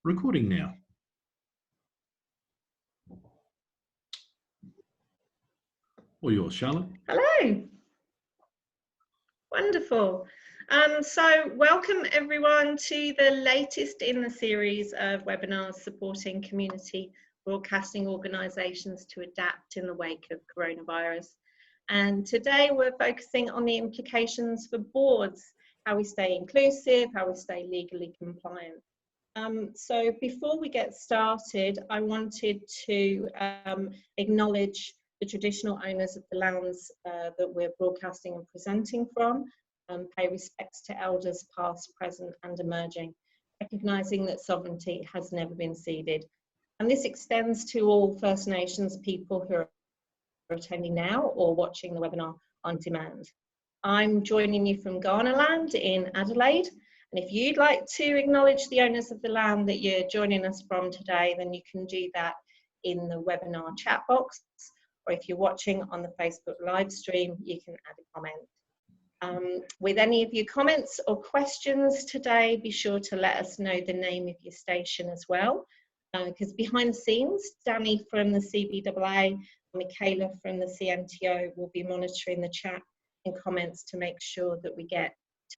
Recording now. All yours, Charlotte. Hello. Wonderful. So welcome everyone to the latest in the series of webinars supporting community broadcasting organisations to adapt in the wake of coronavirus. And today we're focusing on the implications for boards, how we stay inclusive, how we stay legally compliant. So before we get started, I wanted to acknowledge the traditional owners of the lands that we're broadcasting and presenting from, pay respects to elders past, present and emerging, recognising that sovereignty has never been ceded. And this extends to all First Nations people who are attending now or watching the webinar on demand. I'm joining you from Ghana land in Adelaide. And if you'd like to acknowledge the owners of the land that you're joining us from today, then you can do that in the webinar chat box. Or if you're watching on the Facebook live stream, you can add a comment. With any of your comments or questions today, be sure to let us know the name of your station as well. Because behind the scenes, Danny from the CBAA and Michaela from the CMTO will be monitoring the chat and comments to make sure that we get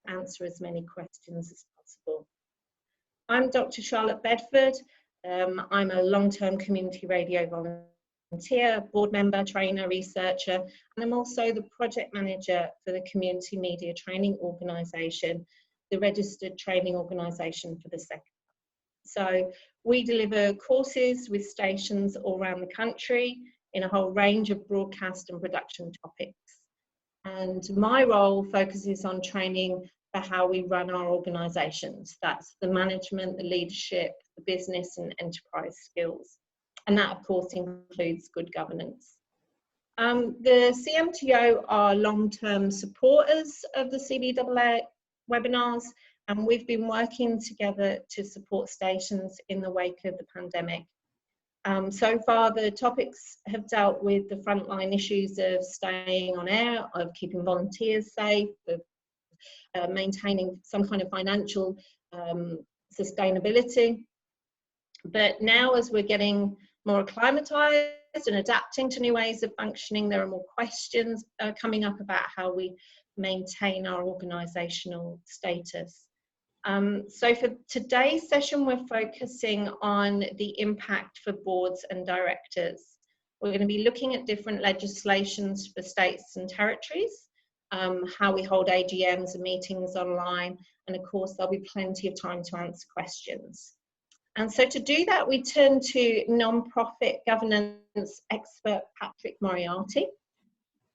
to answer as many questions as possible. I'm Dr. Charlotte Bedford. I'm a long-term community radio volunteer, board member, trainer, researcher, and I'm also the project manager for the Community Media Training Organisation, the registered training organisation for the sector. So we deliver courses with stations all around the country in a whole range of broadcast and production topics. And my role focuses on training for how we run our organisations. That's the management, the leadership, the business and enterprise skills. And that, of course, includes good governance. The CMTO are long-term supporters of the CBAA webinars, and we've been working together to support stations in the wake of the pandemic. So far, the topics have dealt with the frontline issues of staying on air, of keeping volunteers safe, of maintaining some kind of financial sustainability. But now, as we're getting more acclimatised and adapting to new ways of functioning, there are more questions coming up about how we maintain our organisational status. So for today's session, we're focusing on the impact for boards and directors. We're going to be looking at different legislations for states and territories, how we hold AGMs and meetings online, and of course there'll be plenty of time to answer questions. And so to do that, we turn to non-profit governance expert Patrick Moriarty.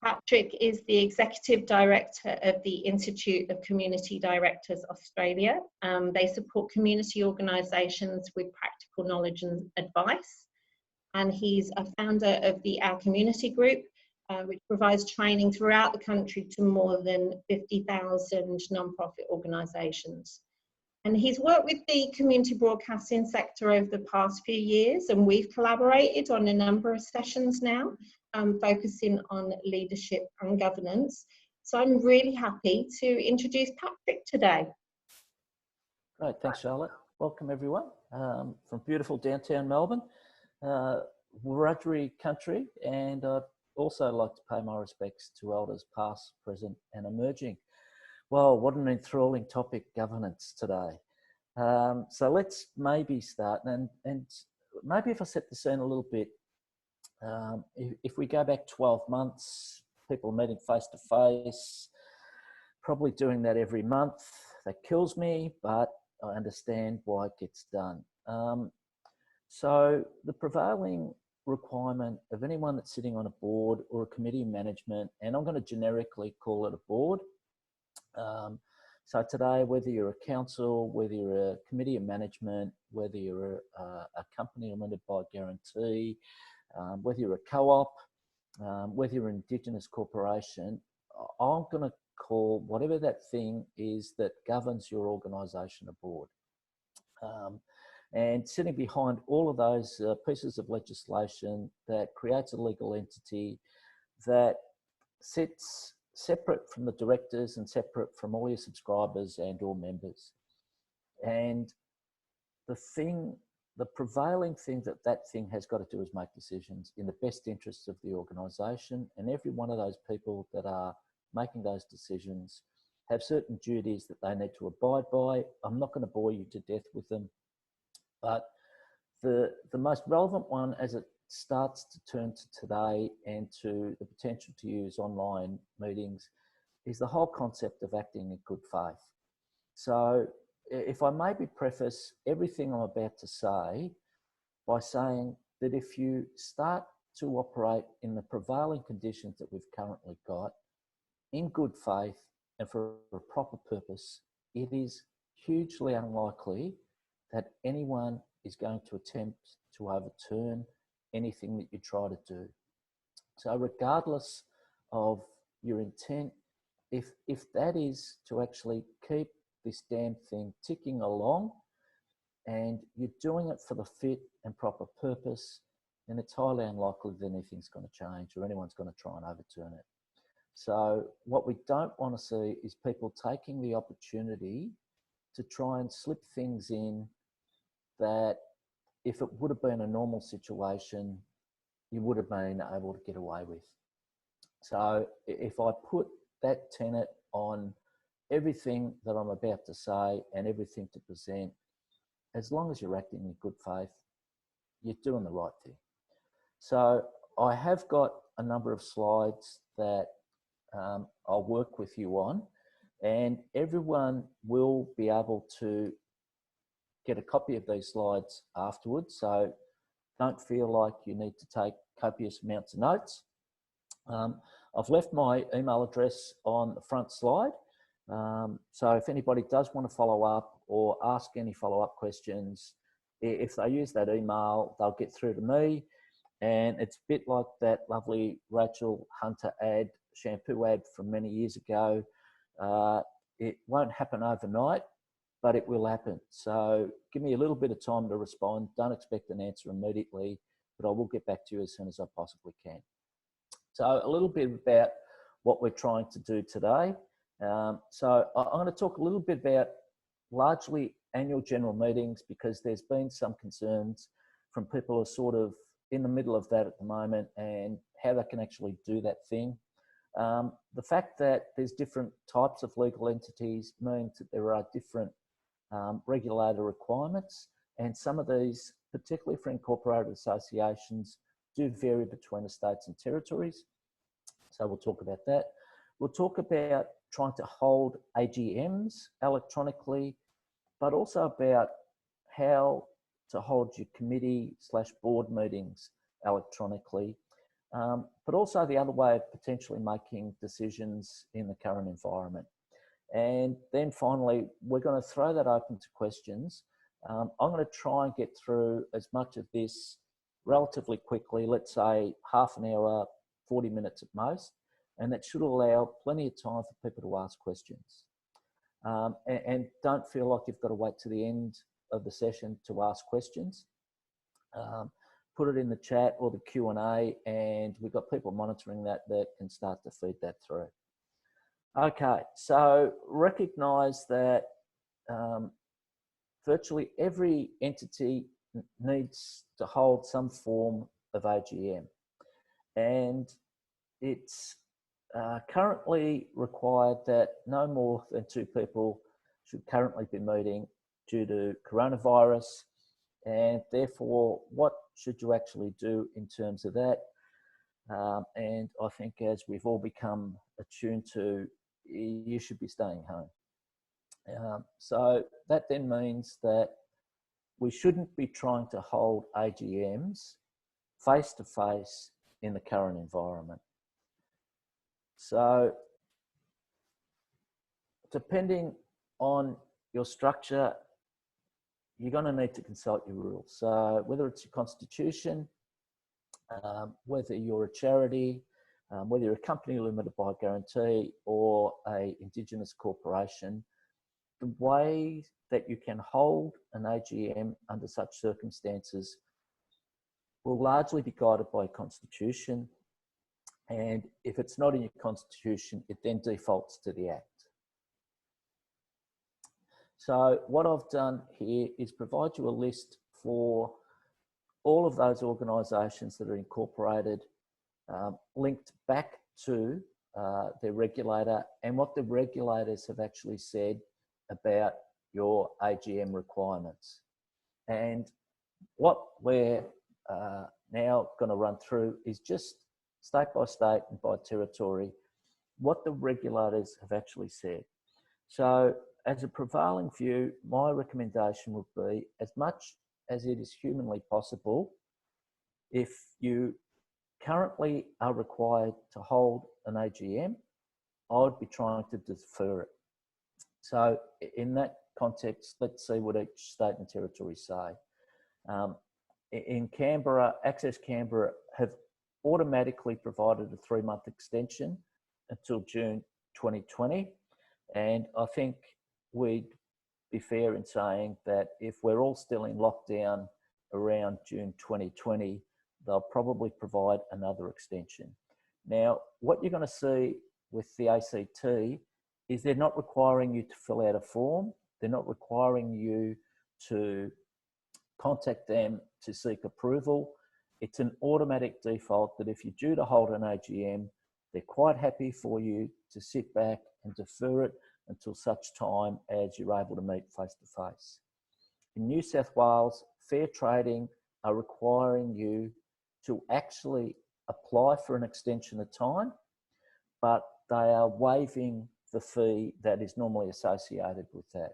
Patrick is the Executive Director of the Institute of Community Directors Australia. They support community organisations with practical knowledge and advice. And he's a founder of the Our Community Group, which provides training throughout the country to more than 50,000 non-profit organisations. And he's worked with the community broadcasting sector over the past few years, and we've collaborated on a number of sessions now, focusing on leadership and governance. So I'm really happy to introduce Patrick today. Great, thanks Charlotte. Welcome everyone from beautiful downtown Melbourne, Wiradjuri country, and I'd also like to pay my respects to elders past, present and emerging. Well, what an enthralling topic, governance today. So let's maybe start, and maybe if I set the scene a little bit, if we go back 12 months, people meeting face to face, probably doing that every month. That kills me, but I understand why it gets done. So the prevailing requirement of anyone that's sitting on a board or a committee of management, and I'm going to generically call it a board. So today, whether you're a council, whether you're a committee of management, whether you're a company limited by guarantee, whether you're a co-op, whether you're an Indigenous corporation, I'm going to call whatever that thing is that governs your organisation a board. And sitting behind all of those pieces of legislation that creates a legal entity that sits separate from the directors and separate from all your subscribers and or members. And the prevailing thing that thing has got to do is make decisions in the best interests of the organisation, and every one of those people that are making those decisions have certain duties that they need to abide by. I'm not going to bore you to death with them, but the most relevant one as it starts to turn to today and to the potential to use online meetings is the whole concept of acting in good faith. So if I maybe preface everything I'm about to say by saying that if you start to operate in the prevailing conditions that we've currently got, in good faith and for a proper purpose, it is hugely unlikely that anyone is going to attempt to overturn anything that you try to do. So regardless of your intent, if that is to actually keep this damn thing ticking along and you're doing it for the fit and proper purpose, then it's highly unlikely that anything's going to change or anyone's going to try and overturn it. So what we don't want to see is people taking the opportunity to try and slip things in that if it would have been a normal situation, you would have been able to get away with. So if I put that tenet on everything that I'm about to say and everything to present, as long as you're acting in good faith, you're doing the right thing. So I have got a number of slides that I'll work with you on, and everyone will be able to get a copy of these slides afterwards. So don't feel like you need to take copious amounts of notes. I've left my email address on the front slide. So if anybody does want to follow up or ask any follow-up questions, if they use that email, they'll get through to me. And it's a bit like that lovely Rachel Hunter shampoo ad from many years ago. It won't happen overnight, but it will happen. So give me a little bit of time to respond. Don't expect an answer immediately, but I will get back to you as soon as I possibly can. So a little bit about what we're trying to do today. So I'm going to talk a little bit about largely annual general meetings, because there's been some concerns from people who are sort of in the middle of that at the moment and how they can actually do that thing. The fact that there's different types of legal entities means that there are different regulator requirements, and some of these, particularly for incorporated associations, do vary between the states and territories. So we'll talk about that. We'll talk about trying to hold AGMs electronically, but also about how to hold your committee/board meetings electronically, but also the other way of potentially making decisions in the current environment. And then finally, we're going to throw that open to questions. I'm going to try and get through as much of this relatively quickly, let's say half an hour, 40 minutes at most, and that should allow plenty of time for people to ask questions. And don't feel like you've got to wait to the end of the session to ask questions. Put it in the chat or the Q&A, and we've got people monitoring that can start to feed that through. Okay, so recognise that virtually every entity needs to hold some form of AGM, and it's currently required that no more than 2 people should currently be meeting due to coronavirus, and therefore what should you actually do in terms of that? And I think as we've all become attuned to, you should be staying home. So that then means that we shouldn't be trying to hold AGMs face-to-face in the current environment. So depending on your structure, you're going to need to consult your rules. So whether it's your constitution, whether you're a charity, whether you're a company limited by guarantee or a Indigenous corporation, the way that you can hold an AGM under such circumstances will largely be guided by a constitution. And if it's not in your constitution, it then defaults to the Act. So what I've done here is provide you a list for all of those organisations that are incorporated, linked back to their regulator and what the regulators have actually said about your AGM requirements. And what we're now going to run through is just state by state and by territory what the regulators have actually said. So as a prevailing view, my recommendation would be, as much as it is humanly possible, if you currently are required to hold an AGM, I would be trying to defer it. So in that context, let's see what each state and territory say. In Canberra, Access Canberra have automatically provided a 3-month extension until June 2020. And I think we'd be fair in saying that if we're all still in lockdown around June 2020, they'll probably provide another extension. Now, what you're going to see with the ACT is they're not requiring you to fill out a form. They're not requiring you to contact them to seek approval. It's an automatic default that if you're due to hold an AGM, they're quite happy for you to sit back and defer it until such time as you're able to meet face to face. In New South Wales, Fair Trading are requiring you to actually apply for an extension of time, but they are waiving the fee that is normally associated with that.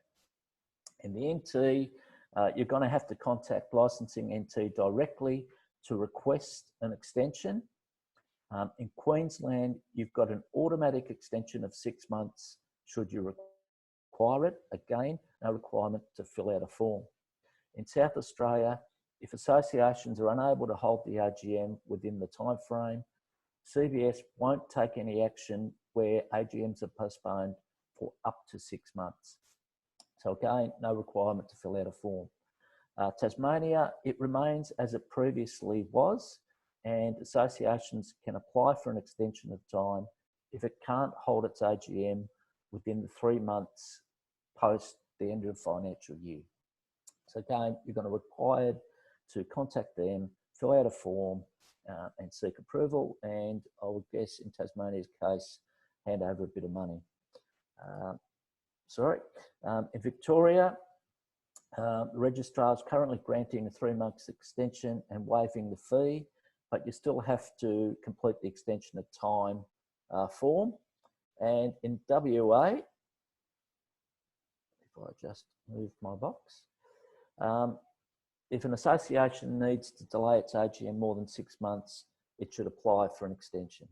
In the NT, you're going to have to contact Licensing NT directly to request an extension. In Queensland, you've got an automatic extension of 6 months should you require it. Again, no requirement to fill out a form. In South Australia, if associations are unable to hold the AGM within the time frame, CBS won't take any action where AGMs are postponed for up to 6 months. So again, no requirement to fill out a form. Tasmania, it remains as it previously was, and associations can apply for an extension of time if it can't hold its AGM within the 3 months post the end of the financial year. So again, you're going to be required to contact them, fill out a form and seek approval, and I would guess in Tasmania's case, hand over a bit of money. In Victoria, the registrar is currently granting a 3-month extension and waiving the fee, but you still have to complete the extension of time form. And in WA, if I just move my box, if an association needs to delay its AGM more than 6 months, it should apply for an extension.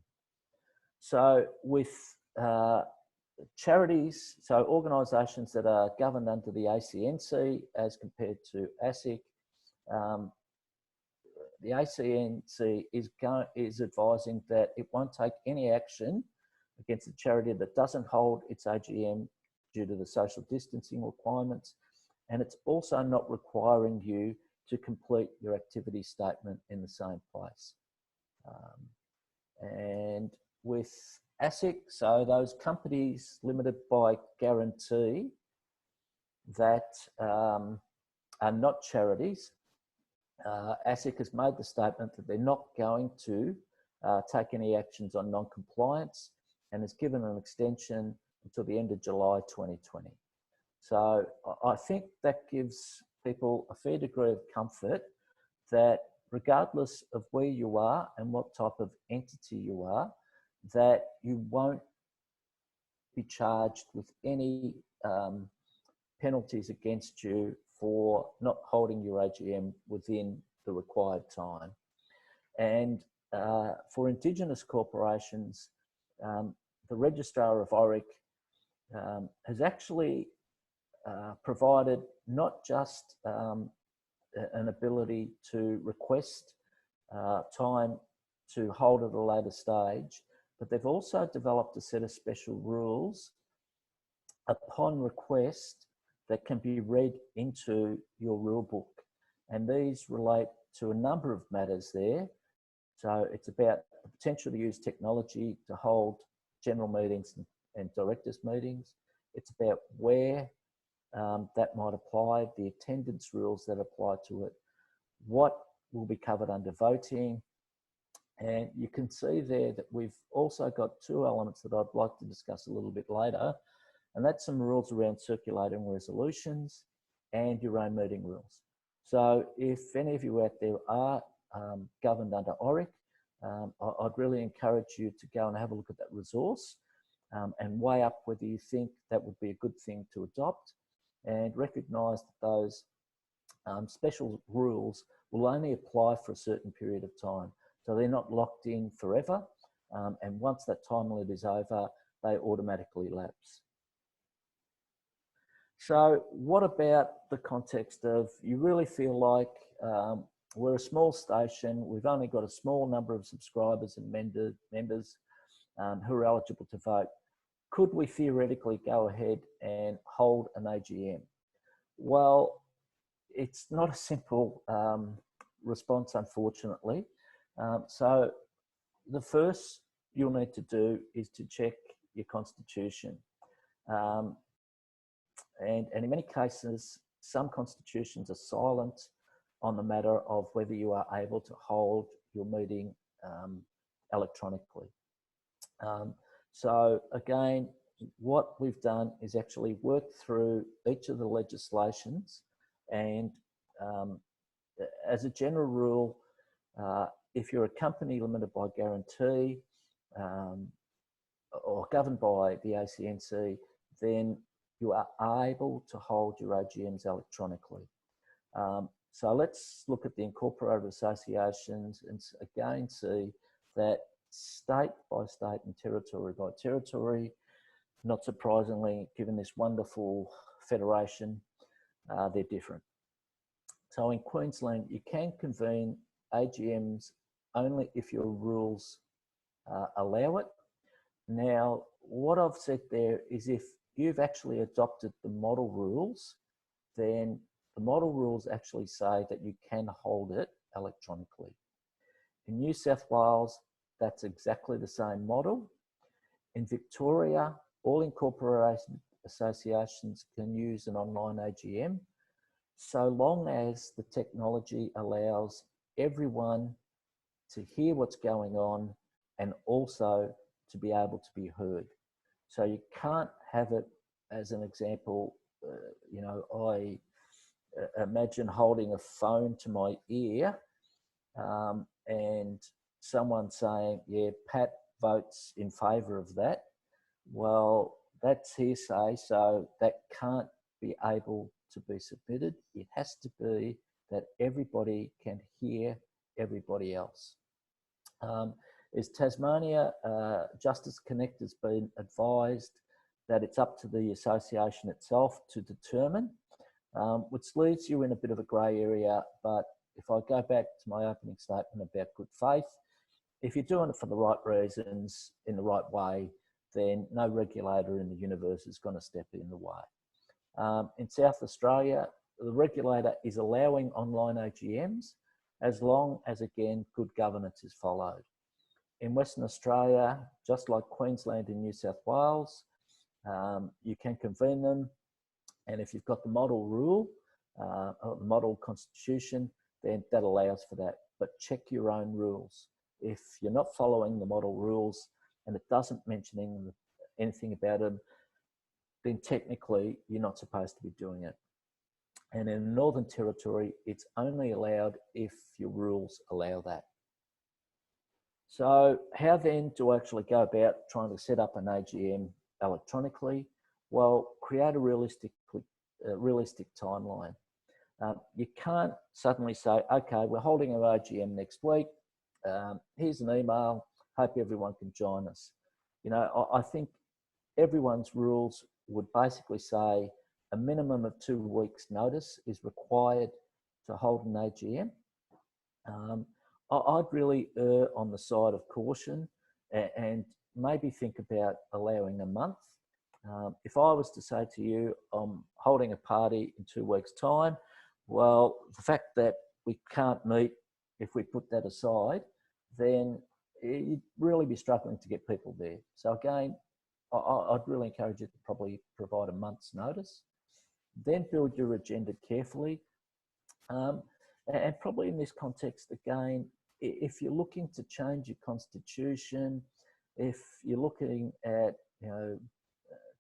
So with charities, so organisations that are governed under the ACNC as compared to ASIC, the ACNC is advising that it won't take any action against a charity that doesn't hold its AGM due to the social distancing requirements, and it's also not requiring you to complete your activity statement in the same place. And with ASIC, so those companies limited by guarantee that are not charities, ASIC has made the statement that they're not going to take any actions on non-compliance and has given an extension until the end of July 2020. So I think that gives people a fair degree of comfort that regardless of where you are and what type of entity you are, that you won't be charged with any penalties against you for not holding your AGM within the required time. And for Indigenous corporations, the Registrar of ORAC has actually provided not just an ability to request time to hold at a later stage, but they've also developed a set of special rules upon request that can be read into your rule book. And these relate to a number of matters there. So it's about the potential to use technology to hold general meetings and directors meetings. It's about where that might apply, the attendance rules that apply to it, what will be covered under voting. And you can see there that we've also got two elements that I'd like to discuss a little bit later, and that's some rules around circulating resolutions and your own meeting rules. So if any of you out there are governed under ORAC, I'd really encourage you to go and have a look at that resource and weigh up whether you think that would be a good thing to adopt, and recognise that those special rules will only apply for a certain period of time. So they're not locked in forever, and once that time limit is over, they automatically lapse. So what about the context of, you really feel like we're a small station, we've only got a small number of subscribers and members who are eligible to vote. Could we theoretically go ahead and hold an AGM? Well, it's not a simple response, unfortunately. So the first you'll need to do is to check your constitution. And in many cases, some constitutions are silent on the matter of whether you are able to hold your meeting electronically. So again, what we've done is actually work through each of the legislations, and as a general rule, if you're a company limited by guarantee or governed by the ACNC, then you are able to hold your AGMs electronically. So let's look at the Incorporated Associations and again see that state by state and territory by territory, not surprisingly, given this wonderful federation, they're different. So in Queensland, you can convene AGMs only if your rules allow it. Now, what I've said there is if you've actually adopted the model rules, then the model rules actually say that you can hold it electronically. In New South Wales, that's exactly the same model. In Victoria, all incorporated associations can use an online AGM, so long as the technology allows everyone to hear what's going on and also to be able to be heard. So you can't have it, as an example, I imagine holding a phone to my ear and someone saying, yeah, Pat votes in favour of that. Well, that's hearsay, so that can't be able to be submitted. It has to be that everybody can hear everybody else. Is Tasmania Justice Connect has been advised that it's up to the association itself to determine, which leaves you in a bit of a grey area. But if I go back to my opening statement about good faith, if you're doing it for the right reasons, in the right way, then no regulator in the universe is going to step in the way. In South Australia, the regulator is allowing online AGMs as long as, again, good governance is followed. In Western Australia, just like Queensland and New South Wales, you can convene them, and if you've got the model rule, or the model constitution, then that allows for that. But check your own rules. If you're not following the model rules and it doesn't mention anything about them, then technically you're not supposed to be doing it. And in the Northern Territory, it's only allowed if your rules allow that. So how then do I actually go about trying to set up an AGM electronically? Well, create a realistic timeline. You can't suddenly say, okay, we're holding our AGM next week. Here's an email. Hope everyone can join us. I think everyone's rules would basically say a minimum of 2 weeks notice is required to hold an AGM. I'd really err on the side of caution and maybe think about allowing a month. If I was to say to you, I'm holding a party in 2 weeks' time, well, the fact that we can't meet, if we put that aside, then you'd really be struggling to get people there. So again, I'd really encourage you to probably provide a month's notice. Then build your agenda carefully. And probably in this context, again, if you're looking to change your constitution, if you're looking at,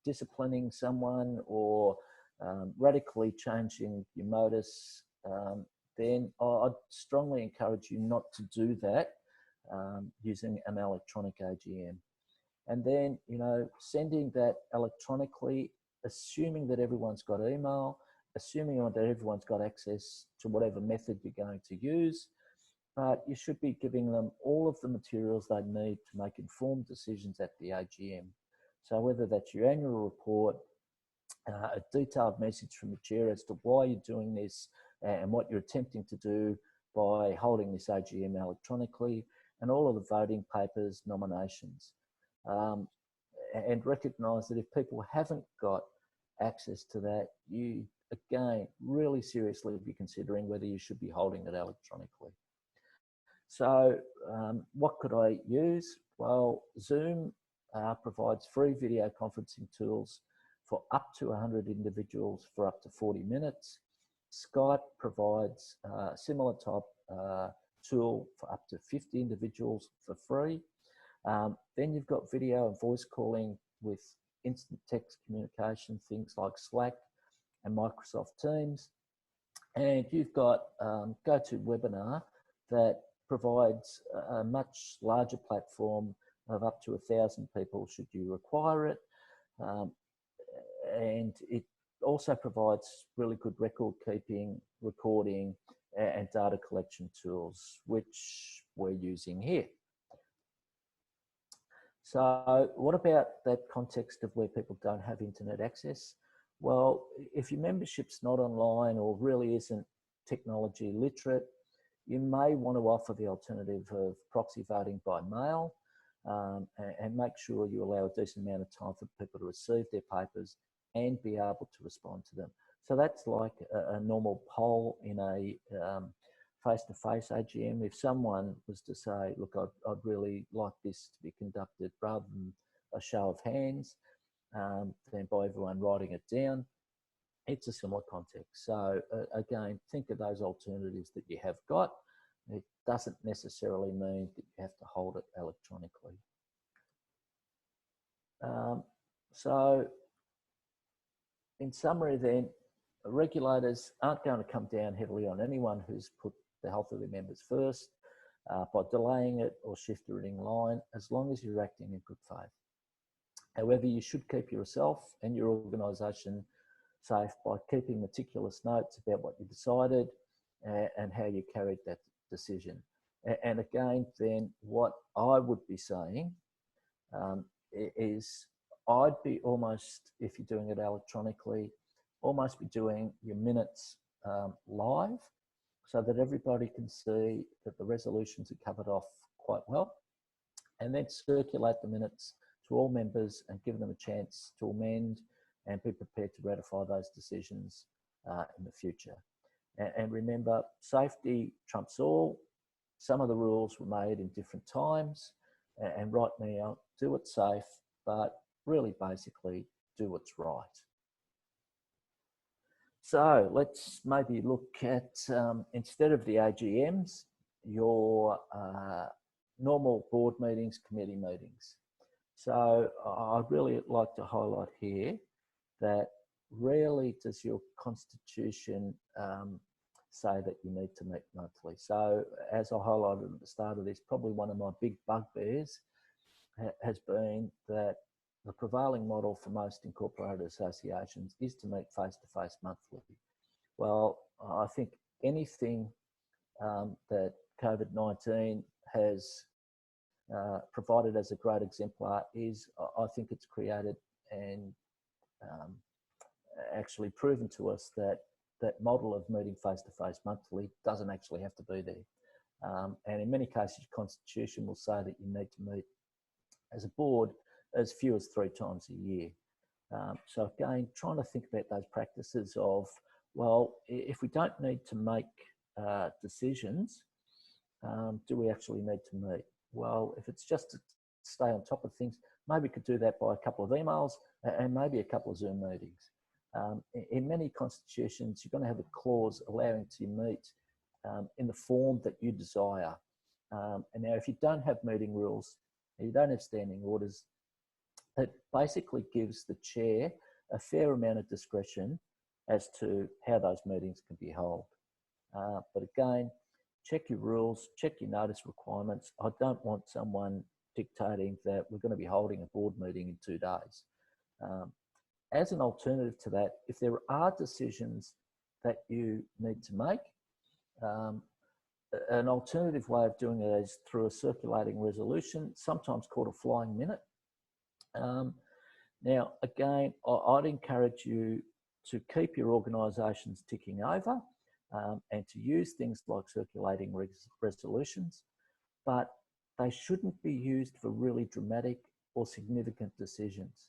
disciplining someone or radically changing your modus, then I'd strongly encourage you not to do that using an electronic AGM. And then, sending that electronically, assuming that everyone's got email, assuming that everyone's got access to whatever method you're going to use, but you should be giving them all of the materials they need to make informed decisions at the AGM. So whether that's your annual report, a detailed message from the chair as to why you're doing this and what you're attempting to do by holding this AGM electronically, and all of the voting papers, nominations. And recognise that if people haven't got access to that, you, again, really seriously be considering whether you should be holding it electronically. So what could I use? Well, Zoom provides free video conferencing tools for up to 100 individuals for up to 40 minutes. Skype provides a similar type tool for up to 50 individuals for free. Then you've got video and voice calling with instant text communication, things like Slack and Microsoft Teams. And you've got GoToWebinar that provides a much larger platform of up to 1,000 people should you require it. And it also provides really good record keeping, recording, and data collection tools, which we're using here. So what about that context of where people don't have internet access? Well, if your membership's not online or really isn't technology literate, you may want to offer the alternative of proxy voting by mail, and make sure you allow a decent amount of time for people to receive their papers and be able to respond to them. So that's like a normal poll in a face-to-face AGM. If someone was to say, look, I'd really like this to be conducted rather than a show of hands, then by everyone writing it down, it's a similar context. So again, think of those alternatives that you have got. It doesn't necessarily mean that you have to hold it electronically. So in summary then, regulators aren't going to come down heavily on anyone who's put the health of their members first by delaying it or shifting it in line, as long as you're acting in good faith. However, you should keep yourself and your organisation safe by keeping meticulous notes about what you decided and how you carried that decision. And again, then what I would be saying is I'd be almost, if you're doing it electronically, almost be doing your minutes live so that everybody can see that the resolutions are covered off quite well, and then circulate the minutes to all members and give them a chance to amend and be prepared to ratify those decisions in the future. And remember, safety trumps all. Some of the rules were made in different times, and right now, do it safe, but really basically do what's right. So let's maybe look at, instead of the AGMs, your normal board meetings, committee meetings. So I'd really like to highlight here that rarely does your constitution say that you need to meet monthly. So as I highlighted at the start of this, probably one of my big bugbears has been that the prevailing model for most incorporated associations is to meet face-to-face monthly. Well, I think anything that COVID-19 has provided as a great exemplar is, I think it's created and actually proven to us that that model of meeting face-to-face monthly doesn't actually have to be there. And in many cases, your constitution will say that you need to meet as a board as few as 3 times a year. So again, trying to think about those practices of, well, if we don't need to make decisions, do we actually need to meet? Well, if it's just to stay on top of things, maybe we could do that by a couple of emails and maybe a couple of Zoom meetings. In many constitutions, you're going to have a clause allowing to meet in the form that you desire. And now if you don't have meeting rules, you don't have standing orders, it basically gives the chair a fair amount of discretion as to how those meetings can be held. But again, check your rules, check your notice requirements. I don't want someone dictating that we're going to be holding a board meeting in 2 days. As an alternative to that, if there are decisions that you need to make, an alternative way of doing it is through a circulating resolution, sometimes called a flying minute. Now, again, I'd encourage you to keep your organisations ticking over and to use things like circulating resolutions, but they shouldn't be used for really dramatic or significant decisions.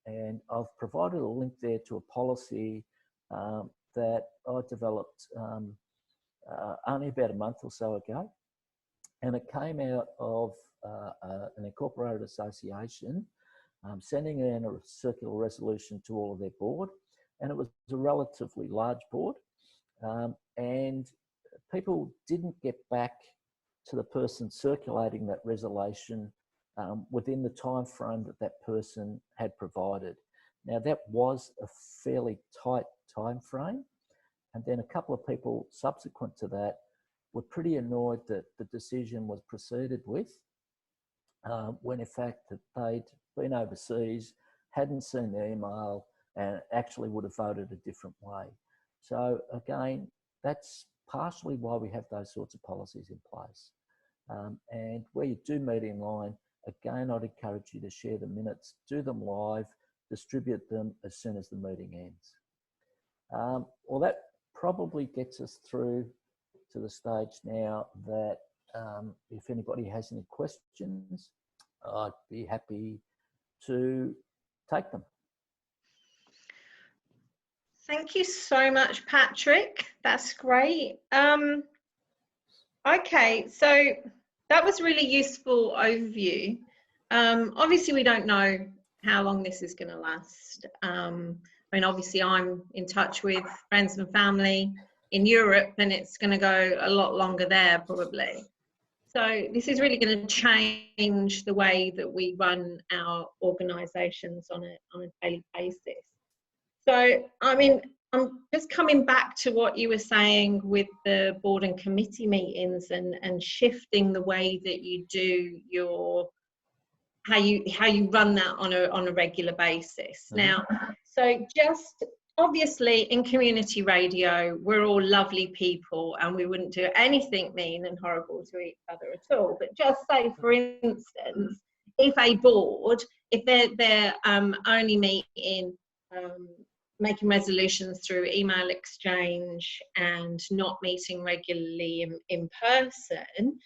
And I've provided a link there to a policy that I developed only about a month or so ago. And it came out of an Incorporated Association sending in a circular resolution to all of their board. And it was a relatively large board. And people didn't get back to the person circulating that resolution within the time frame that that person had provided. Now that was a fairly tight time frame, and then a couple of people subsequent to that were pretty annoyed that the decision was proceeded with, when in fact that they'd been overseas, hadn't seen the email, and actually would have voted a different way. So again, that's partially why we have those sorts of policies in place. And where you do meet in line, again, I'd encourage you to share the minutes, do them live, distribute them as soon as the meeting ends. Well, that probably gets us through to the stage now that if anybody has any questions, I'd be happy to take them. Thank you so much, Patrick. That's great. Okay, so that was really useful overview. Obviously, we don't know how long this is going to last. I mean, obviously, I'm in touch with friends and family in Europe, and it's going to go a lot longer there, probably. So this is really going to change the way that we run our organisations on a daily basis. So, I mean, I'm just coming back to what you were saying with the board and committee meetings and shifting the way that you do your, how you run that on a regular basis. Mm-hmm. Now, so just obviously in community radio, we're all lovely people and we wouldn't do anything mean and horrible to each other at all. But just say, for instance, if a board, if they're only meeting, making resolutions through email exchange and not meeting regularly in person,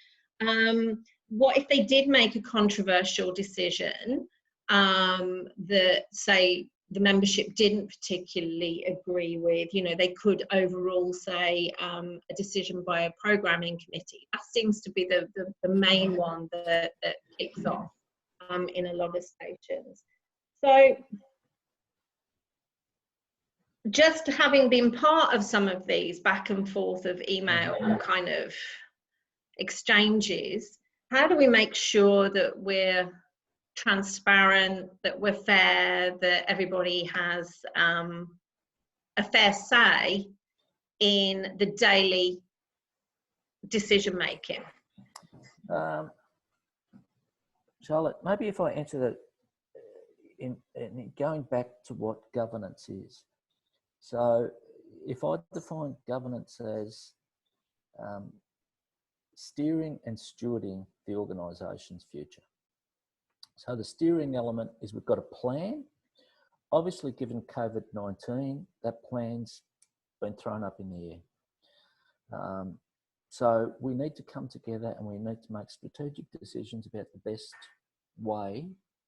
what if they did make a controversial decision that, say, the membership didn't particularly agree with? You know, they could overrule, say, a decision by a programming committee. That seems to be the main one that kicks off in a lot of stations. So just having been part of some of these back and forth of email kind of exchanges, how do we make sure that we're transparent, that we're fair, that everybody has a fair say in the daily decision making? Charlotte, maybe if I answer that in going back to what governance is. So if I define governance as steering and stewarding the organisation's future. So the steering element is we've got a plan. Obviously, given COVID-19, that plan's been thrown up in the air. So we need to come together and we need to make strategic decisions about the best way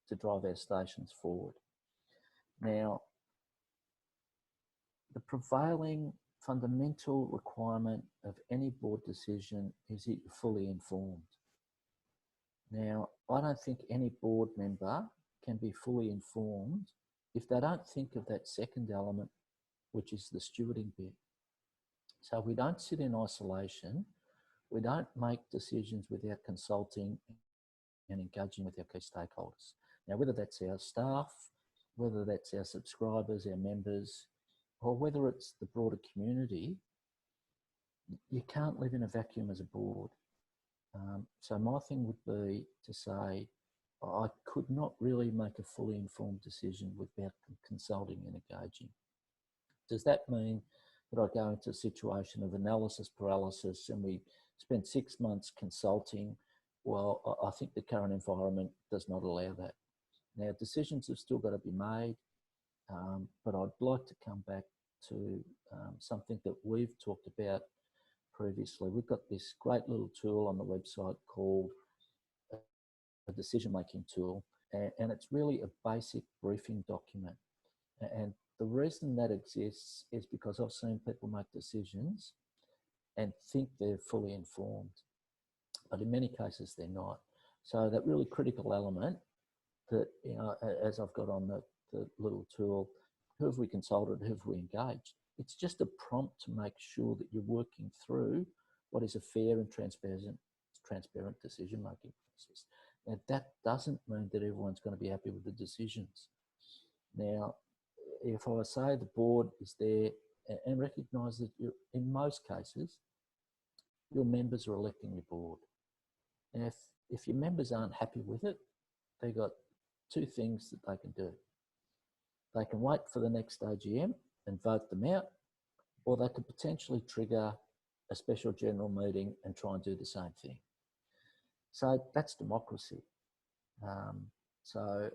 to drive our stations forward. Now, the prevailing fundamental requirement of any board decision is that you're fully informed. Now, I don't think any board member can be fully informed if they don't think of that second element, which is the stewarding bit. So we don't sit in isolation, we don't make decisions without consulting and engaging with our key stakeholders. Now, whether that's our staff, whether that's our subscribers, our members, or whether it's the broader community, you can't live in a vacuum as a board. So my thing would be to say, I could not really make a fully informed decision without consulting and engaging. Does that mean that I go into a situation of analysis paralysis and we spend 6 months consulting? Well, I think the current environment does not allow that. Now, decisions have still got to be made, but I'd like to come back to something that we've talked about previously. We've got this great little tool on the website called a decision-making tool, and it's really a basic briefing document. And the reason that exists is because I've seen people make decisions and think they're fully informed, but in many cases they're not. So that really critical element that, you know, as I've got on the little tool, who have we consulted, who have we engaged? It's just a prompt to make sure that you're working through what is a fair and transparent decision-making process. Now, that doesn't mean that everyone's going to be happy with the decisions. Now, if I say the board is there and recognise that in most cases, your members are electing your board. And if your members aren't happy with it, they've got two things that they can do. They can wait for the next AGM and vote them out, or they could potentially trigger a special general meeting and try and do the same thing. So that's democracy. So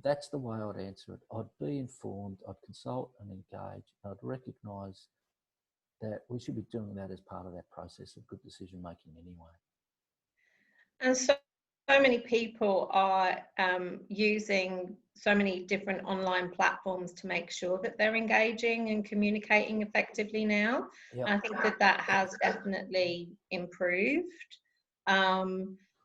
that's the way I'd answer it. I'd be informed, I'd consult and engage, and I'd recognise that we should be doing that as part of that process of good decision making anyway. And so many people are using so many different online platforms to make sure that they're engaging and communicating effectively now. Yep. I think that has definitely improved.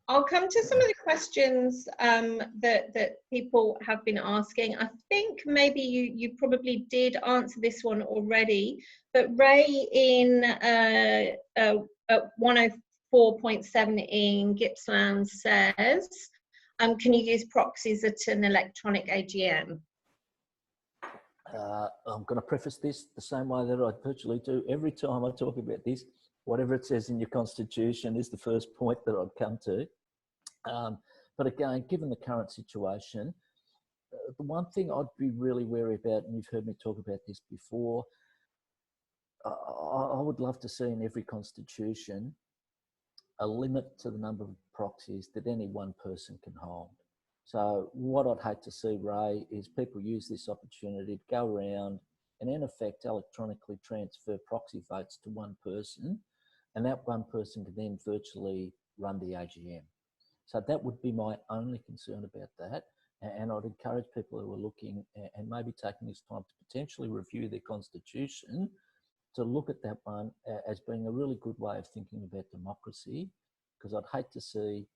I'll come to some of the questions that people have been asking. I think maybe you probably did answer this one already, but Ray in 104.7 in Gippsland says, can you use proxies at an electronic AGM? I'm going to preface this the same way that I virtually do every time I talk about this. Whatever it says in your constitution is the first point that I'd come to. But again, given the current situation, the one thing I'd be really wary about, and you've heard me talk about this before, I would love to see in every constitution a limit to the number of proxies that any one person can hold. So what I'd hate to see, Ray, is people use this opportunity to go around and in effect electronically transfer proxy votes to one person, and that one person can then virtually run the AGM. So that would be my only concern about that. And I'd encourage people who are looking and maybe taking this time to potentially review their constitution to look at that one as being a really good way of thinking about democracy, because I'd hate to see,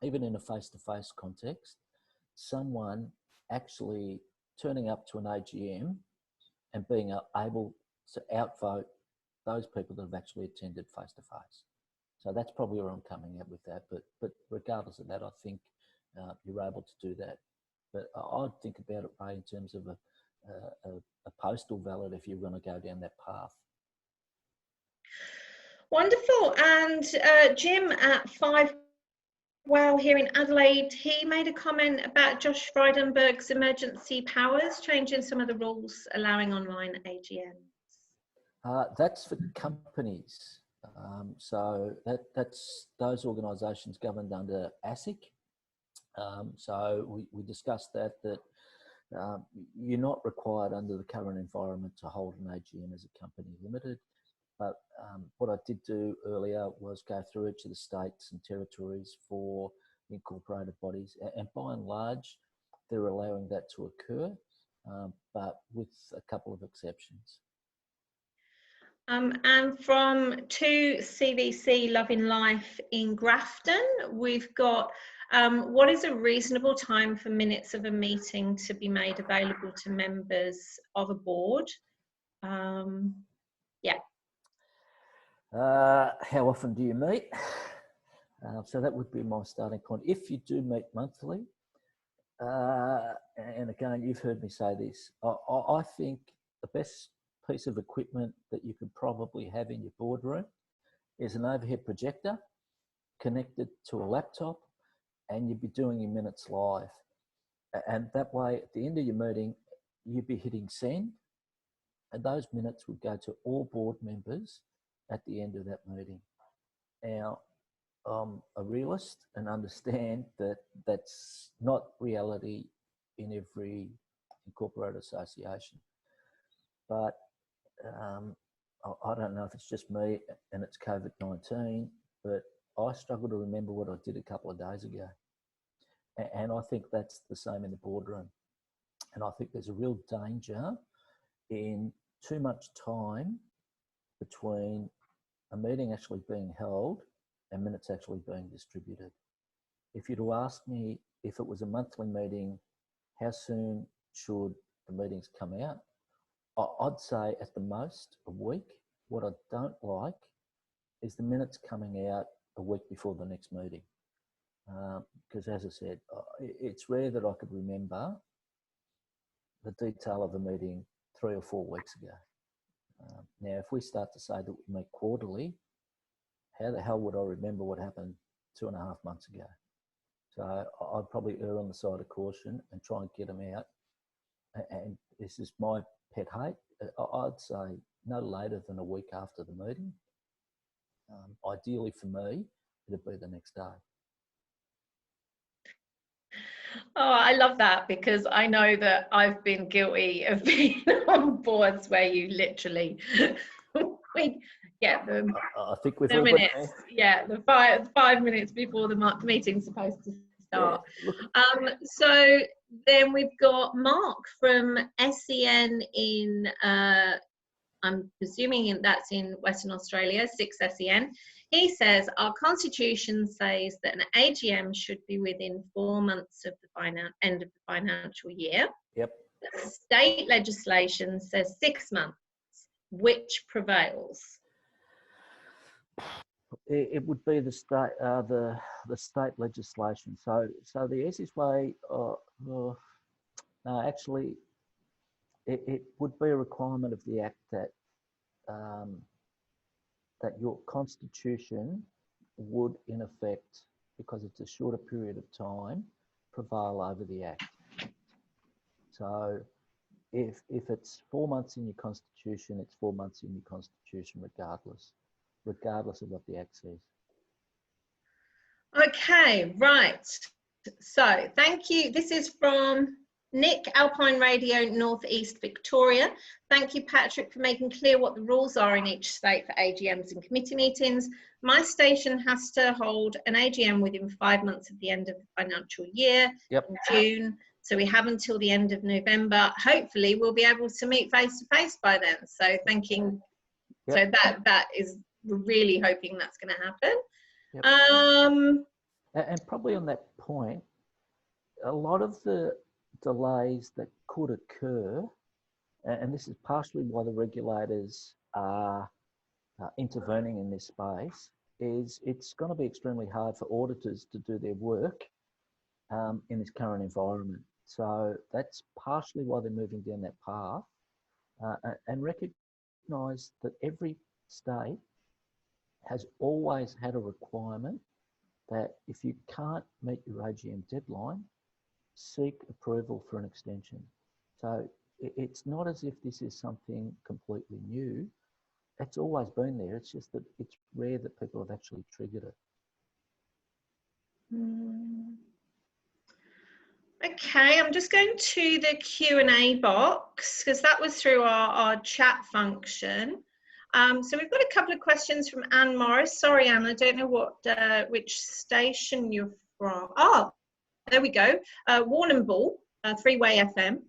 even in a face-to-face context, someone actually turning up to an AGM and being able to outvote those people that have actually attended face-to-face. So that's probably where I'm coming at with that. But regardless of that, I think you're able to do that. But I'd think about it, Ray, in terms of a postal ballot if you're going to go down that path. Wonderful. And Jim at 5 Well here in Adelaide, he made a comment about Josh Frydenberg's emergency powers, changing some of the rules allowing online AGMs. That's for companies. So that's those organisations governed under ASIC. So we discussed that you're not required under the current environment to hold an AGM as a company limited. But what I did do earlier was go through each of the states and territories for incorporated bodies, and by and large, they're allowing that to occur, but with a couple of exceptions. And from 2 CVC Loving Life in Grafton, we've got What is a reasonable time for minutes of a meeting to be made available to members of a board? Yeah. How often do you meet? So that would be my starting point. If you do meet monthly, and again, you've heard me say this, I think the best piece of equipment that you could probably have in your boardroom is an overhead projector connected to a laptop, and you'd be doing your minutes live. And that way, at the end of your meeting, you'd be hitting send, and those minutes would go to all board members at the end of that meeting. Now, I'm a realist and understand that that's not reality in every incorporated association. But I don't know if it's just me and it's COVID-19, but I struggle to remember what I did a couple of days ago. And I think that's the same in the boardroom. And I think there's a real danger in too much time between a meeting actually being held and minutes actually being distributed. If you'd ask me if it was a monthly meeting, how soon should the meetings come out? I'd say at the most a week. What I don't like is the minutes coming out a week before the next meeting. Because as I said, it's rare that I could remember the detail of a meeting 3 or 4 weeks ago. Now, if we start to say that we meet quarterly, how the hell would I remember what happened 2.5 months ago? So I'd probably err on the side of caution and try and get them out. And this is my pet hate. I'd say no later than a week after the meeting. Ideally for me, it'd be the next day. Oh, I love that, because I know that I've been guilty of being on boards where you literally we get them. I think we've the all minutes, been yeah, the five minutes before the meeting's supposed to start. Yeah, so then we've got Mark from SEN in I'm presuming that's in Western Australia, 6 SEN. He says, our constitution says that an AGM should be within 4 months of the end of the financial year. Yep. The state legislation says 6 months. Which prevails? It would be the state legislation. So the easiest way, no, actually, it would be a requirement of the Act that that your constitution would, in effect, because it's a shorter period of time, prevail over the Act. So if it's 4 months in your constitution, it's 4 months in your constitution regardless of what the Act says. Okay, right. So thank you. This is from Nick, Alpine Radio, Northeast Victoria. Thank you, Patrick, for making clear what the rules are in each state for AGMs and committee meetings. My station has to hold an AGM within 5 months of the end of the financial year, Yep. in June. So we have until the end of November. Hopefully we'll be able to meet face to face by then. So thanking, Yep. so that is, we're really hoping that's going to happen. Yep. And probably on that point, a lot of the delays that could occur, and this is partially why the regulators are intervening in this space, is it's going to be extremely hard for auditors to do their work in this current environment. So that's partially why they're moving down that path, and recognise that every state has always had a requirement that if you can't meet your AGM deadline, seek approval for an extension. So it's not as if this is something completely new. It's always been there. It's just that it's rare that people have actually triggered it. Okay, I'm just going to the Q&A box because that was through our chat function. So we've got a couple of questions from Anne Morris. Sorry, Anne, I don't know what which station you're from. Oh, there we go. Warrnambool, 3-Way FM.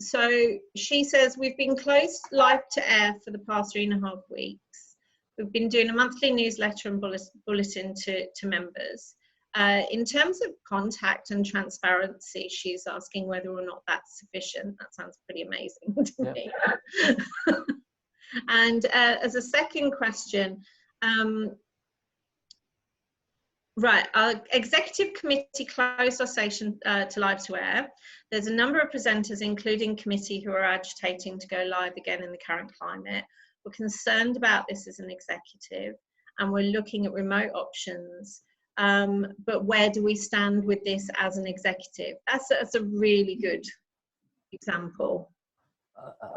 So she says, we've been closed live to air for the past 3.5 weeks. We've been doing a monthly newsletter and bulletin to members. In terms of contact and transparency, she's asking whether or not that's sufficient. That sounds pretty amazing to me. And as a second question, right, our executive committee closed our session to live to air. There's a number of presenters, including committee, who are agitating to go live again in the current climate. We're concerned about this as an executive, and we're looking at remote options. But where do we stand with this as an executive? That's a really good example.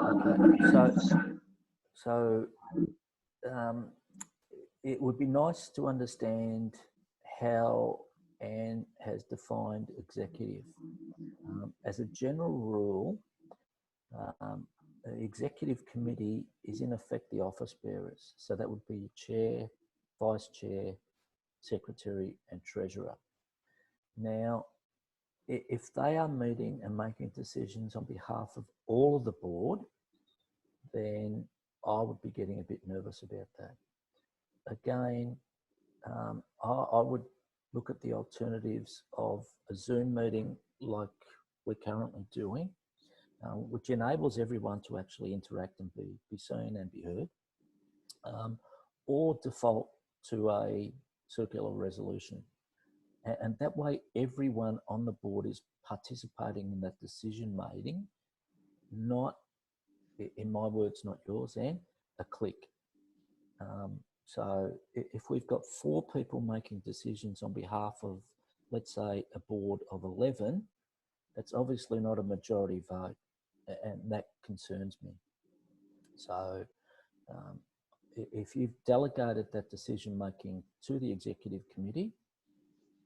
Okay, so it would be nice to understand how Anne has defined executive. As a general rule, the executive committee is in effect the office bearers. So that would be chair, vice chair, secretary and treasurer. Now, if they are meeting and making decisions on behalf of all of the board, then I would be getting a bit nervous about that. Again, I would look at the alternatives of a Zoom meeting like we're currently doing, which enables everyone to actually interact and be seen and be heard, or default to a circular resolution. And that way everyone on the board is participating in that decision making, not, in my words, not yours, Anne, a click. So if we've got 4 people making decisions on behalf of, let's say, a board of 11, that's obviously not a majority vote, and that concerns me. So if you've delegated that decision making to the executive committee,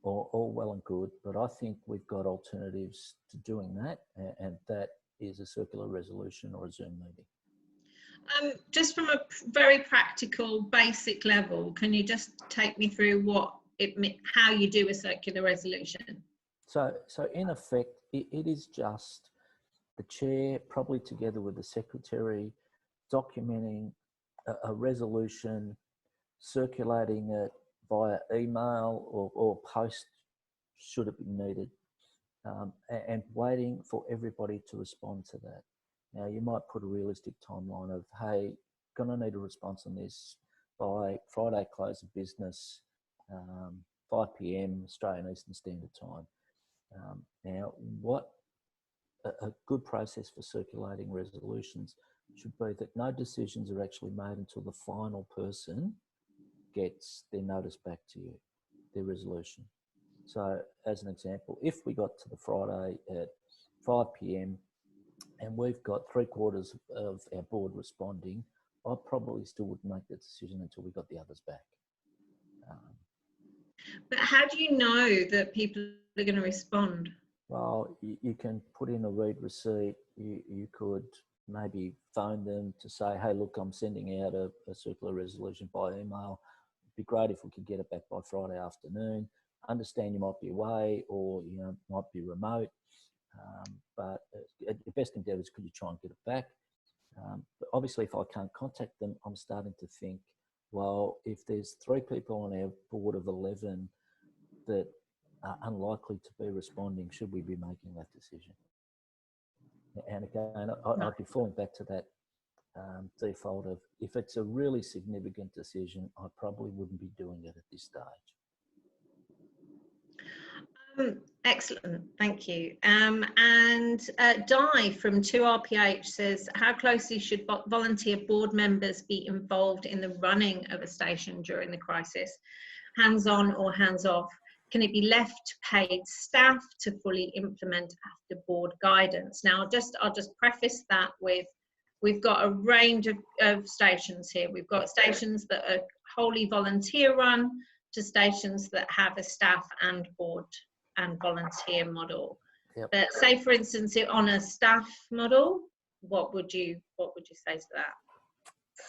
all well and good, but I think we've got alternatives to doing that, and that is a circular resolution or a Zoom meeting. Just from a very practical, basic level, can you just take me through how you do a circular resolution? So in effect, it is just the chair, probably together with the secretary, documenting a resolution, circulating it via email or post, should it be needed, and waiting for everybody to respond to that. Now, you might put a realistic timeline of, hey, gonna need a response on this by Friday close of business, 5 p.m. Australian Eastern Standard Time. Now, what a good process for circulating resolutions should be that no decisions are actually made until the final person gets their notice back to you, their resolution. So as an example, if we got to the Friday at 5 p.m. and we've got 3/4 of our board responding, I probably still wouldn't make that decision until we got the others back. But how do you know that people are going to respond? Well, you can put in a read receipt. You could maybe phone them to say, hey, look, I'm sending out a circular resolution by email. It'd be great if we could get it back by Friday afternoon. Understand you might be away or might be remote, but your best endeavour is could you try and get it back? But obviously, if I can't contact them, I'm starting to think, well, if there's 3 people on our board of 11 that are unlikely to be responding, should we be making that decision? And again, I'd be falling back to that default of, if it's a really significant decision, I probably wouldn't be doing it at this stage. Excellent, thank you. And Di from 2RPH says, how closely should volunteer board members be involved in the running of a station during the crisis? Hands-on or hands-off? Can it be left to paid staff to fully implement after board guidance? Now, I'll just preface that with, we've got a range of stations here. We've got stations that are wholly volunteer run to stations that have a staff and board and volunteer model. Yep. But say, for instance, on a staff model, what would you say to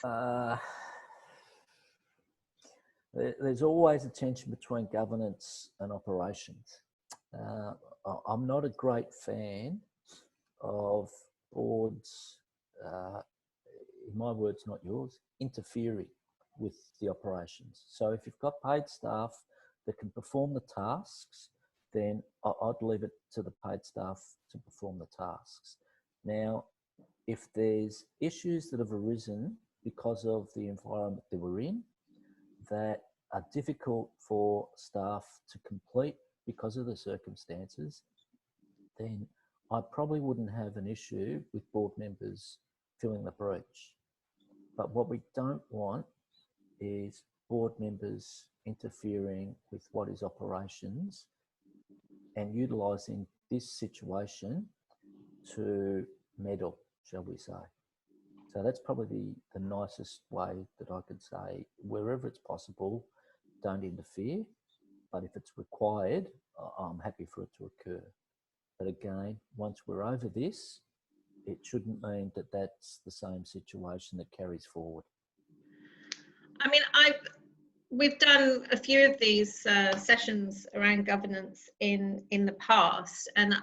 that? There's always a tension between governance and operations. I'm not a great fan of boards, in my words, not yours, interfering with the operations. So if you've got paid staff that can perform the tasks, then I'd leave it to the paid staff to perform the tasks. Now, if there's issues that have arisen because of the environment that we're in that are difficult for staff to complete because of the circumstances, then I probably wouldn't have an issue with board members filling the breach. But what we don't want is board members interfering with what is operations and utilising this situation to meddle, shall we say. So that's probably the nicest way that I could say, wherever it's possible, don't interfere. But if it's required, I'm happy for it to occur. But again, once we're over this, it shouldn't mean that that's the same situation that carries forward. I mean, we've done a few of these sessions around governance in the past, and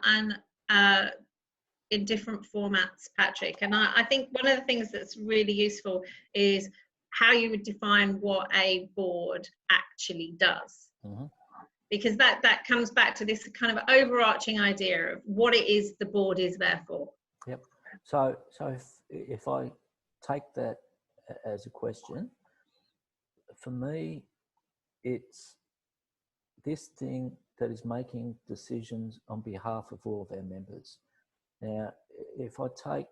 in different formats, Patrick. And I think one of the things that's really useful is how you would define what a board actually does. Mm-hmm. Because that comes back to this kind of overarching idea of what it is the board is there for. Yep. So if I take that as a question, for me, it's this thing that is making decisions on behalf of all of our members. Now, if I take,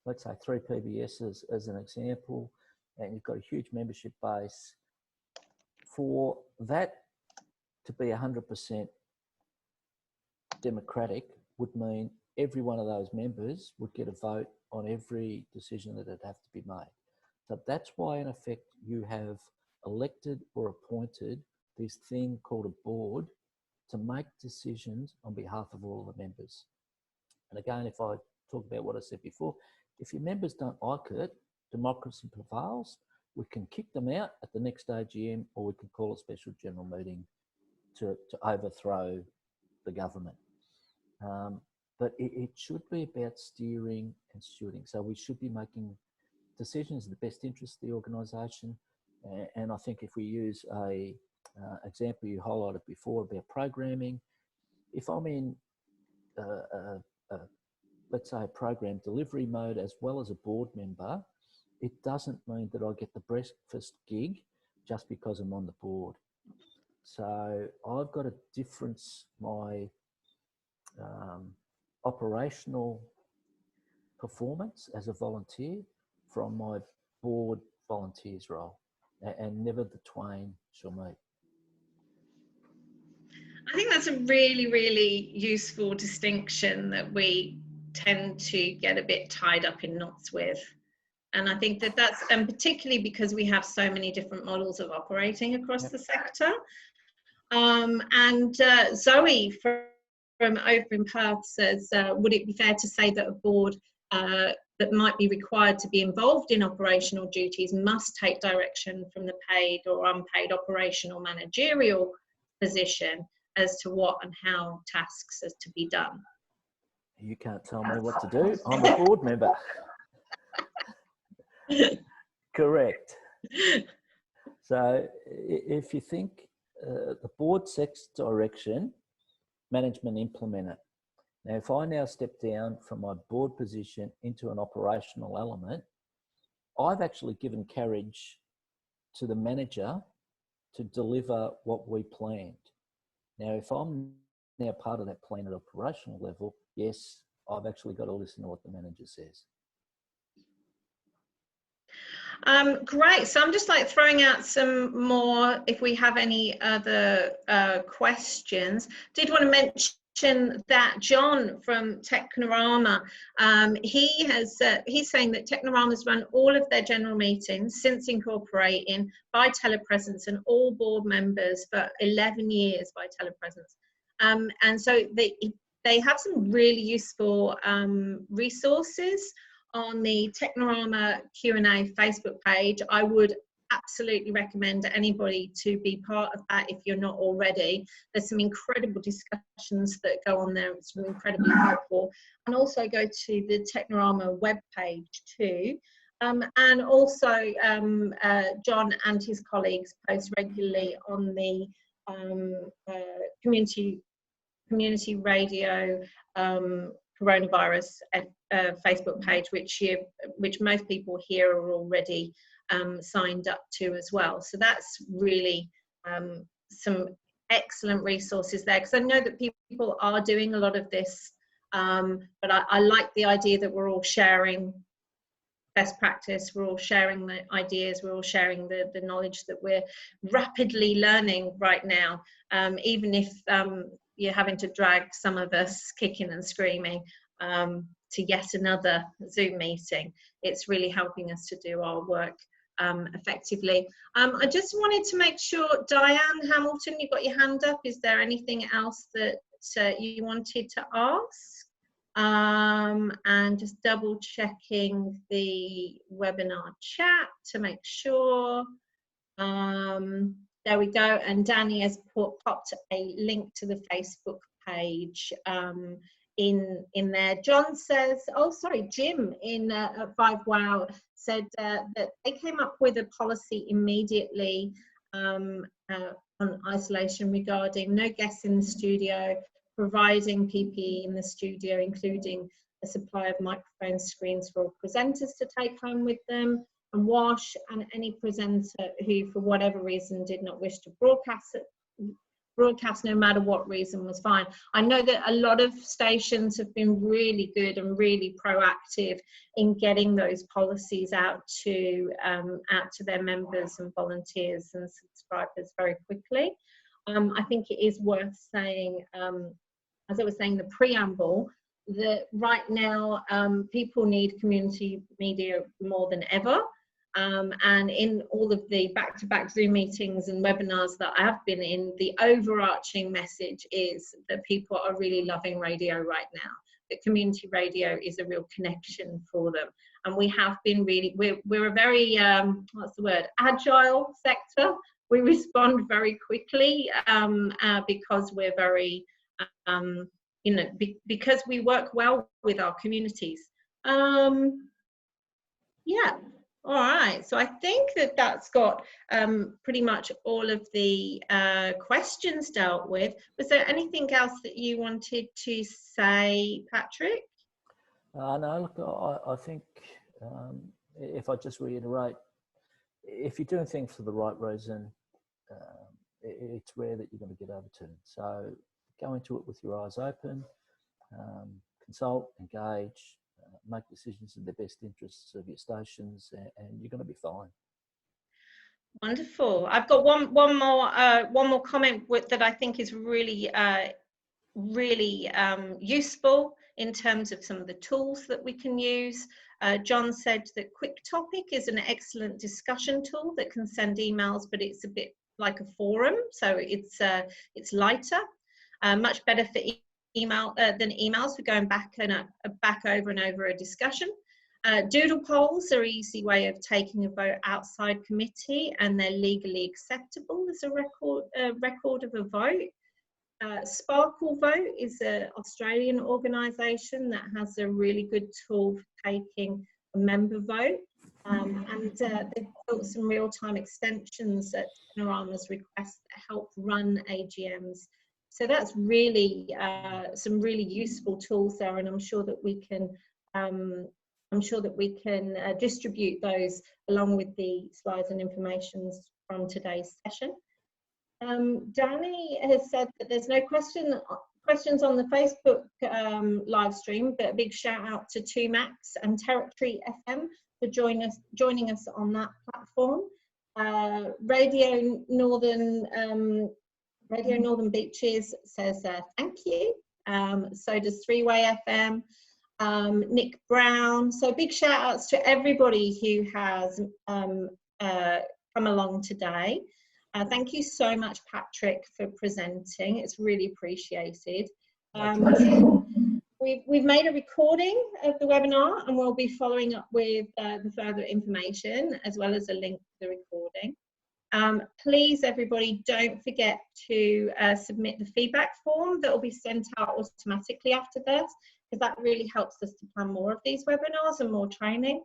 let's say, 3 PBSs as an example, and you've got a huge membership base, for that to be 100% democratic would mean every one of those members would get a vote on every decision that would have to be made. So that's why, in effect, you have elected or appointed this thing called a board to make decisions on behalf of all the members. And again, if I talk about what I said before, if your members don't like it, democracy prevails. We can kick them out at the next AGM, or we can call a special general meeting to overthrow the government. But it should be about steering and stewarding. So we should be making decisions in the best interest of the organisation. And I think if we use a example you highlighted before about programming, if I'm in let's say a program delivery mode as well as a board member, it doesn't mean that I get the breakfast gig just because I'm on the board. So I've got to difference my operational performance as a volunteer from my board volunteers role, and never the twain shall meet. I think that's a really, really useful distinction that we tend to get a bit tied up in knots with. And I think that's, and particularly because we have so many different models of operating across the sector. Zoe from Over in Perth says, would it be fair to say that a board that might be required to be involved in operational duties must take direction from the paid or unpaid operational managerial position as to what and how tasks are to be done? You can't tell me what to do. I'm a board member. Correct. So if you think the board sets direction, management implement it. Now, if I now step down from my board position into an operational element, I've actually given carriage to the manager to deliver what we planned. Now, if I'm now part of that plan at operational level, yes, I've actually got to listen to what the manager says. Great. So I'm just like throwing out some more, if we have any other questions. Did want to mention that John from Technorama, he's saying that Technorama's run all of their general meetings since incorporating by telepresence, and all board members for 11 years by telepresence. And so they have some really useful resources on the Technorama Q&A Facebook page. I would absolutely recommend anybody to be part of that if you're not already. There's some incredible discussions that go on there. It's really incredibly helpful. And also go to the Technorama webpage too. And also John and his colleagues post regularly on the community radio coronavirus Facebook page, which most people here are already signed up to as well. So that's really some excellent resources there, because I know that people are doing a lot of this, but I like the idea that we're all sharing best practice, we're all sharing the ideas, we're all sharing the knowledge that we're rapidly learning right now, even if you're having to drag some of us kicking and screaming to yet another Zoom meeting. It's really helping us to do our work effectively. I just wanted to make sure, Diane Hamilton, you've got your hand up. Is there anything else that you wanted to ask? And just double checking the webinar chat to make sure. There we go. And Danny has popped a link to the Facebook page in there. John says, oh sorry, Jim in 5Wow said that they came up with a policy immediately on isolation regarding no guests in the studio, providing PPE in the studio, including a supply of microphone screens for all presenters to take home with them, and wash, and any presenter who for whatever reason did not wish to broadcast no matter what reason was fine. I know that a lot of stations have been really good and really proactive in getting those policies out to their members and volunteers and subscribers very quickly. I think it is worth saying, as I was saying, the preamble, that right now people need community media more than ever. And in all of the back-to-back Zoom meetings and webinars that I have been in, the overarching message is that people are really loving radio right now, that community radio is a real connection for them. And we have been really, we're a very, what's the word, agile sector. We respond very quickly because we're very, you know, because we work well with our communities. Yeah. All right, so I think that that's got pretty much all of the questions dealt with. Was there anything else that you wanted to say, Patrick? No, look, I think if I just reiterate, if you're doing things for the right reason, it's rare that you're going to get overturned. So go into it with your eyes open, consult, engage, make decisions in the best interests of your stations, and you're going to be fine. Wonderful. I've got one more comment that I think is really useful in terms of some of the tools that we can use. John said that Quick Topic is an excellent discussion tool that can send emails, but it's a bit like a forum, so it's lighter, much better for email than emails for going back over and over a discussion. Doodle polls are an easy way of taking a vote outside committee, and they're legally acceptable as a record of a vote. Sparkle Vote is an Australian organisation that has a really good tool for taking a member vote, and they've built some real-time extensions at Panorama's request that help run AGMs. So that's really some really useful tools there, and I'm sure that we can distribute those along with the slides and information from today's session. Danny has said that there's no questions on the Facebook live stream, but a big shout out to 2Max and Territory FM for joining us on that platform. Radio Northern Beaches says thank you. So does 3-Way FM, Nick Brown. So big shout outs to everybody who has come along today. Thank you so much, Patrick, for presenting. It's really appreciated. We've made a recording of the webinar, and we'll be following up with the further information as well as a link to the recording. Please, everybody, don't forget to submit the feedback form that will be sent out automatically after this, because that really helps us to plan more of these webinars and more training.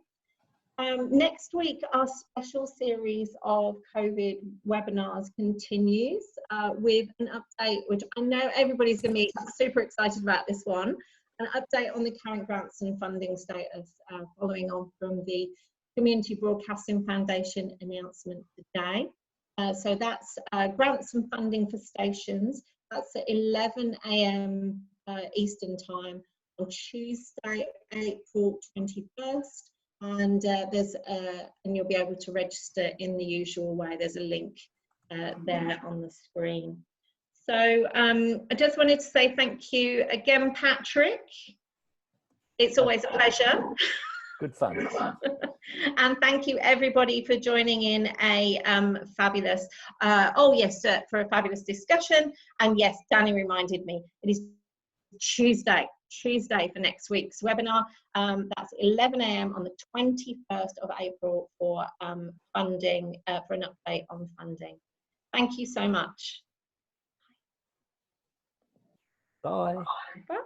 Next week, our special series of COVID webinars continues with an update, which I know everybody's going to be super excited about this one, an update on the current grants and funding status following on from the Community Broadcasting Foundation announcement today. So that's grants and funding for stations. That's at 11 AM Eastern Time on Tuesday, April 21st. And and you'll be able to register in the usual way. There's a link there on the screen. So I just wanted to say thank you again, Patrick. It's always a pleasure. Good fun. And thank you everybody for joining in a fabulous, for a fabulous discussion. And yes, Danny reminded me, it is Tuesday for next week's webinar. That's 11 AM on the 21st of April for funding, for an update on funding. Thank you so much. Bye. Bye.